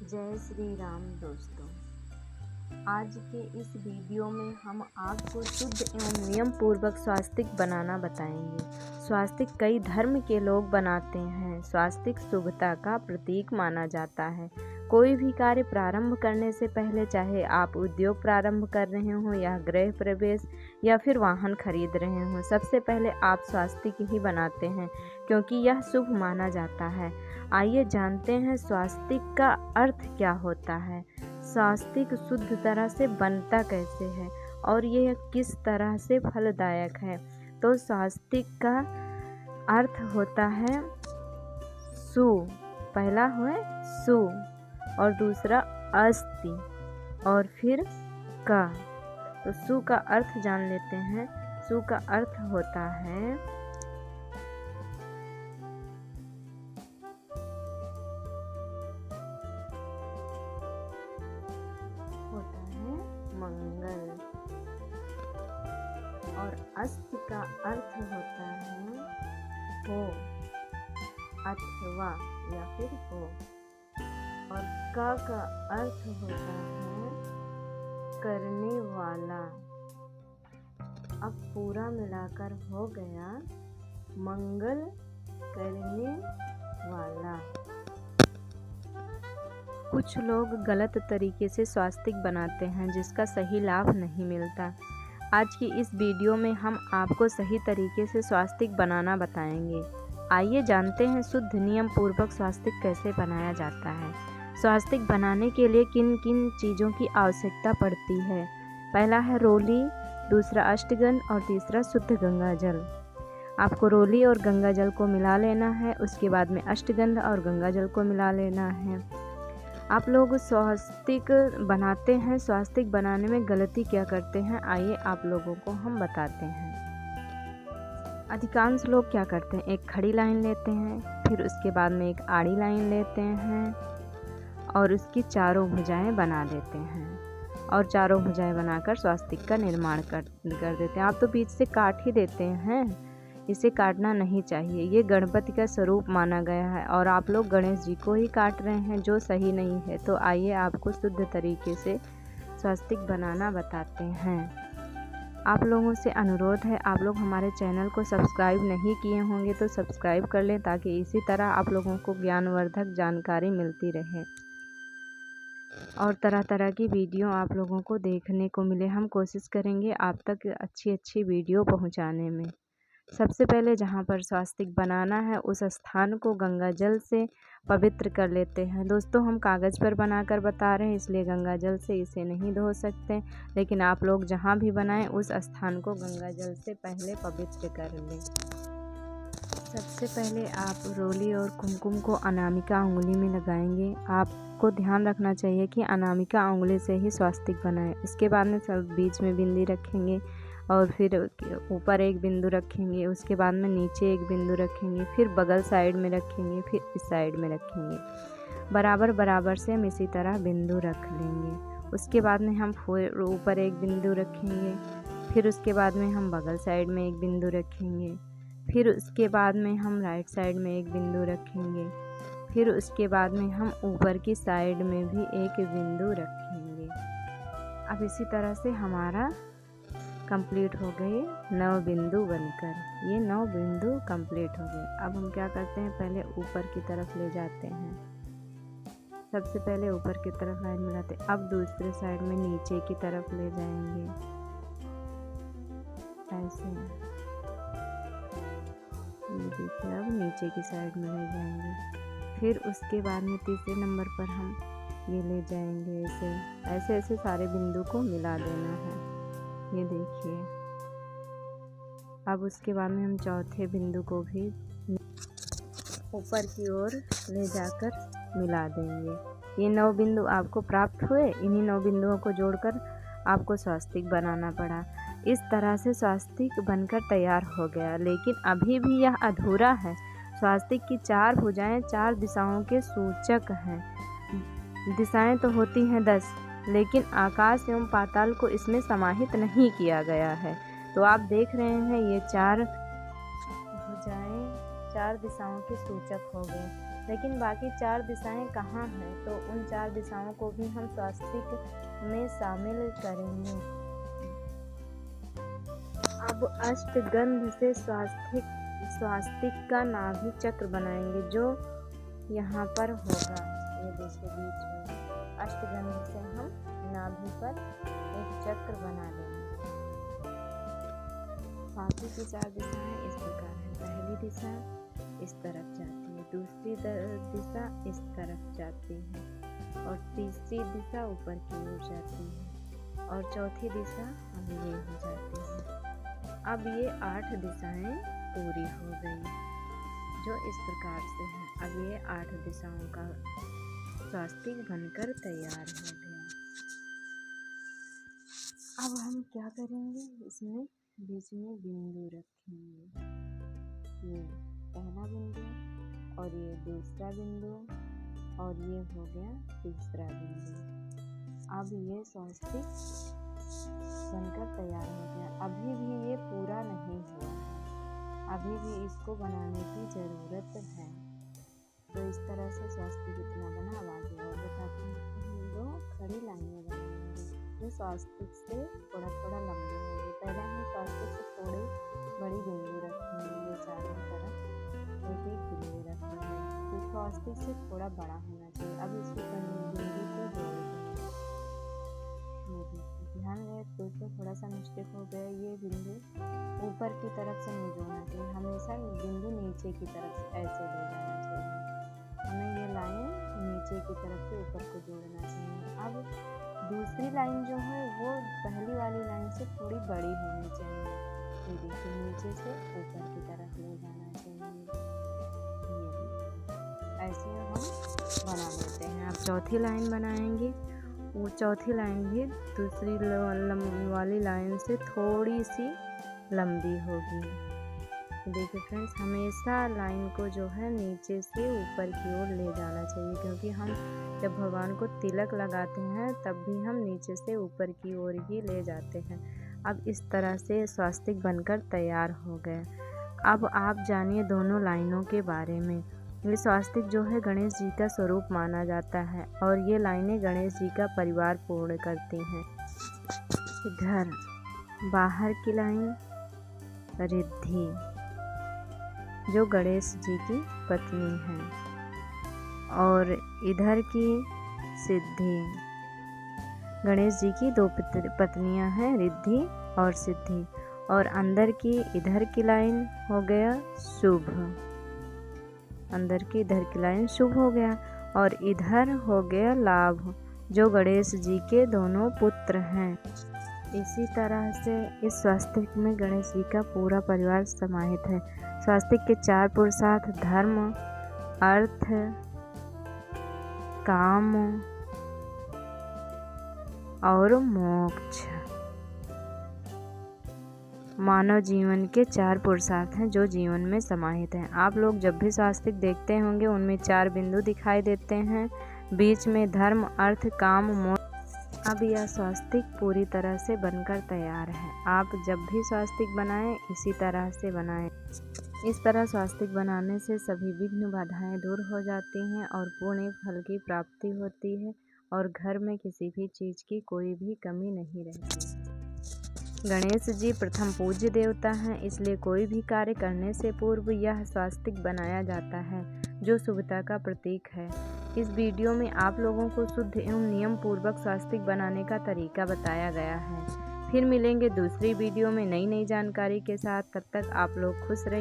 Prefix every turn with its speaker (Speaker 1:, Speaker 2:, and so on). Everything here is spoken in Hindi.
Speaker 1: जय श्री राम दोस्तों। आज के इस वीडियो में हम आपको शुद्ध एवं नियम पूर्वक स्वास्तिक बनाना बताएंगे। स्वास्तिक कई धर्म के लोग बनाते हैं। स्वास्तिक शुभता का प्रतीक माना जाता है। कोई भी कार्य प्रारंभ करने से पहले, चाहे आप उद्योग प्रारंभ कर रहे हों या गृह प्रवेश या फिर वाहन खरीद रहे हों, सबसे पहले आप स्वास्तिक ही बनाते हैं क्योंकि यह शुभ माना जाता है। आइए जानते हैं स्वास्तिक का अर्थ क्या होता है, स्वास्तिक शुद्ध तरह से बनता कैसे है और यह किस तरह से फलदायक है। तो स्वास्तिक का अर्थ होता है सु, पहला है सु और दूसरा अस्ति और फिर का। तो सु का अर्थ जान लेते हैं। सु का अर्थ होता है मंगल और अस्ति का अर्थ होता है हो अथवा या फिर हो, और का अर्थ होता है करने वाला। अब पूरा मिलाकर हो गया मंगल करने वाला। कुछ लोग गलत तरीके से स्वास्तिक बनाते हैं जिसका सही लाभ नहीं मिलता। आज की इस वीडियो में हम आपको सही तरीके से स्वास्तिक बनाना बताएंगे। आइए जानते हैं शुद्ध नियम पूर्वक स्वास्तिक कैसे बनाया जाता है। स्वास्तिक बनाने के लिए किन किन चीज़ों की आवश्यकता पड़ती है। पहला है रोली, दूसरा अष्टगंध और तीसरा शुद्ध गंगा जल। आपको रोली और गंगा जल को मिला लेना है, उसके बाद में अष्टगंध और गंगा जल को मिला लेना है। आप लोग स्वास्तिक बनाते हैं, स्वास्तिक बनाने में गलती क्या करते हैं, आइए आप लोगों को हम बताते हैं। अधिकांश लोग क्या करते हैं, एक खड़ी लाइन लेते हैं, फिर उसके बाद में एक आड़ी लाइन लेते हैं और उसकी चारों भुजाएं बना देते हैं और चारों भुजाएं बनाकर स्वास्तिक का निर्माण कर देते हैं। आप तो बीच से काट ही देते हैं, इसे काटना नहीं चाहिए। ये गणपति का स्वरूप माना गया है और आप लोग गणेश जी को ही काट रहे हैं, जो सही नहीं है। तो आइए आपको शुद्ध तरीके से स्वास्तिक बनाना बताते हैं। आप लोगों से अनुरोध है, आप लोग हमारे चैनल को सब्सक्राइब नहीं किए होंगे तो सब्सक्राइब कर लें ताकि इसी तरह आप लोगों को ज्ञानवर्धक जानकारी मिलती रहे और तरह तरह की वीडियो आप लोगों को देखने को मिले। हम कोशिश करेंगे आप तक अच्छी वीडियो पहुंचाने में। सबसे पहले जहाँ पर स्वास्तिक बनाना है उस स्थान को गंगा जल से पवित्र कर लेते हैं। दोस्तों, हम कागज़ पर बनाकर बता रहे हैं इसलिए गंगा जल से इसे नहीं धो सकते, लेकिन आप लोग जहाँ भी बनाएं उस स्थान को गंगा जल से पहले पवित्र कर लें। सबसे पहले आप रोली और कुमकुम को अनामिका उंगली में लगाएंगे। आपको ध्यान रखना चाहिए कि अनामिका उंगली से ही स्वास्तिक बनाएं। उसके बाद में सब बीच में बिंदी रखेंगे और फिर ऊपर एक बिंदु रखेंगे, उसके बाद में नीचे एक बिंदु रखेंगे, फिर बगल साइड में रखेंगे, फिर इस साइड में रखेंगे। बराबर से हम इसी तरह बिंदु रख लेंगे। उसके बाद में हम ऊपर एक बिंदु रखेंगे, फिर उसके बाद में हम बगल साइड में एक बिंदु रखेंगे, फिर उसके बाद में हम राइट साइड में एक बिंदु रखेंगे, फिर उसके बाद में हम ऊपर की साइड में भी एक बिंदु रखेंगे। अब इसी तरह से हमारा कंप्लीट हो गए 9 बिंदु बनकर। ये 9 बिंदु कंप्लीट हो गए। अब हम क्या करते हैं, पहले ऊपर की तरफ ले जाते हैं। सबसे पहले ऊपर की तरफ लाइन मिलाते हैं। अब दूसरे साइड में नीचे की तरफ ले जाएंगे, ऐसे। ये देखिए, अब नीचे की साइड में ले जाएंगे। फिर उसके बाद में तीसरे नंबर पर हम ये ले जाएंगे, ऐसे सारे बिंदु को मिला देना है। ये देखिए। अब उसके बाद में हम चौथे बिंदु को भी ऊपर की ओर ले जाकर मिला देंगे। ये 9 बिंदु आपको प्राप्त हुए। इन्हीं 9 बिंदुओं को जोड़कर आपको स्वास्तिक बनाना पड़ा। इस तरह से स्वास्तिक बनकर तैयार हो गया, लेकिन अभी भी यह अधूरा है। स्वास्तिक की 4 भुजाएं 4 दिशाओं के सूचक हैं। दिशाएं तो होती हैं 10, लेकिन आकाश एवं पाताल को इसमें समाहित नहीं किया गया है। तो आप देख रहे हैं ये 4 भुजाएं 4 दिशाओं के सूचक हो गए। लेकिन बाकी 4 दिशाएं कहाँ हैं, तो उन 4 दिशाओं को भी हम स्वास्तिक में शामिल करेंगे। अब अष्टगंध से स्वास्तिक का नाभि चक्र बनाएंगे, जो यहाँ पर होगा। ये देखिए बीच में अष्टगंध से हम नाभि पर एक चक्र बना देंगे। स्वास्तिक की 4 दिशाएं इस प्रकार हैं। पहली दिशा इस तरफ जाती है, दूसरी दिशा इस तरफ जाती है, और तीसरी दिशा ऊपर की ओर जाती है, और चौथी दिशा अब ये हो जाती है। अब ये 8 दिशाएं पूरी हो गई, जो इस प्रकार से हैं। अब ये 8 दिशाओं का स्वास्तिक बनकर तैयार हो गया। अब हम क्या करेंगे, इसमें बीच में बिंदु रखेंगे। ये पहला बिंदु, और ये दूसरा बिंदु, और ये हो गया तीसरा बिंदु। अब ये स्वास्तिक बनकर तैयार हो गया। अभी भी ये पूरा नहीं हुआ है, अभी भी इसको बनाने की ज़रूरत है। तो इस तरह से स्वास्तिक इतना बना। अब आगे और बताते हैं। हम 2 खड़ी लाइनें बनाएंगे जो स्वास्तिक से थोड़ा थोड़ा लंबी होगी। पहले हम स्वास्तिक से थोड़ी बड़ी बिंदु रखेंगे, ये चारों तरफ एक बिंदु रखेंगे, तो स्वास्तिक से थोड़ा बड़ा होना चाहिए। अब इसको बिंदु को जोड़ देंगे। ध्यान रहे, तो थोड़ा सा मिस्टेक हो गया। ये बिंदु ऊपर की तरफ से नहीं जोड़ना चाहिए, हमेशा बिंदु नीचे की तरफ से ऐसे ले जाना चाहिए। हमें ये लाइन नीचे की तरफ से ऊपर को जोड़ना चाहिए। अब दूसरी लाइन जो है वो पहली वाली लाइन से थोड़ी बड़ी होनी चाहिए। ये देखिए नीचे से ऊपर की तरफ ले जाना चाहिए। ये ऐसे हम बना लेते हैं। अब चौथी लाइन बनाएंगे। वो चौथी लाइन भी दूसरी वाली लाइन से थोड़ी सी लंबी होगी। देखिए फ्रेंड्स, हमेशा लाइन को जो है नीचे से ऊपर की ओर ले जाना चाहिए, क्योंकि हम जब भगवान को तिलक लगाते हैं तब भी हम नीचे से ऊपर की ओर ही ले जाते हैं। अब इस तरह से स्वास्तिक बनकर तैयार हो गए। अब आप जानिए दोनों लाइनों के बारे में। ये स्वास्तिक जो है गणेश जी का स्वरूप माना जाता है, और ये लाइनें गणेश जी का परिवार पूर्ण करती हैं। इधर बाहर की लाइन रिद्धि, जो गणेश जी की पत्नी है, और इधर की सिद्धि। गणेश जी की 2 पत्नियां हैं, रिद्धि और सिद्धि। और अंदर की इधर की लाइन हो गया शुभ, अंदर की इधर की लाइन शुभ हो गया, और इधर हो गया लाभ, जो गणेश जी के दोनों पुत्र हैं। इसी तरह से इस स्वास्तिक में गणेश जी का पूरा परिवार समाहित है। स्वास्तिक के 4 पुरुषार्थ धर्म, अर्थ, काम और मोक्ष मानव जीवन के 4 पुरुषार्थ हैं जो जीवन में समाहित हैं। आप लोग जब भी स्वास्तिक देखते होंगे उनमें 4 बिंदु दिखाई देते हैं, बीच में धर्म, अर्थ, काम, मोक्ष। अब यह स्वास्तिक पूरी तरह से बनकर तैयार है। आप जब भी स्वास्तिक बनाएं इसी तरह से बनाएं। इस तरह स्वास्तिक बनाने से सभी विघ्न बाधाएं दूर हो जाती हैं और पूर्ण फल की प्राप्ति होती है, और घर में किसी भी चीज़ की कोई भी कमी नहीं रहती है। गणेश जी प्रथम पूज्य देवता हैं, इसलिए कोई भी कार्य करने से पूर्व यह स्वास्तिक बनाया जाता है, जो शुभता का प्रतीक है। इस वीडियो में आप लोगों को शुद्ध एवं नियम पूर्वक स्वास्तिक बनाने का तरीका बताया गया है। फिर मिलेंगे दूसरी वीडियो में नई जानकारी के साथ। तब तक आप लोग खुश रहिए।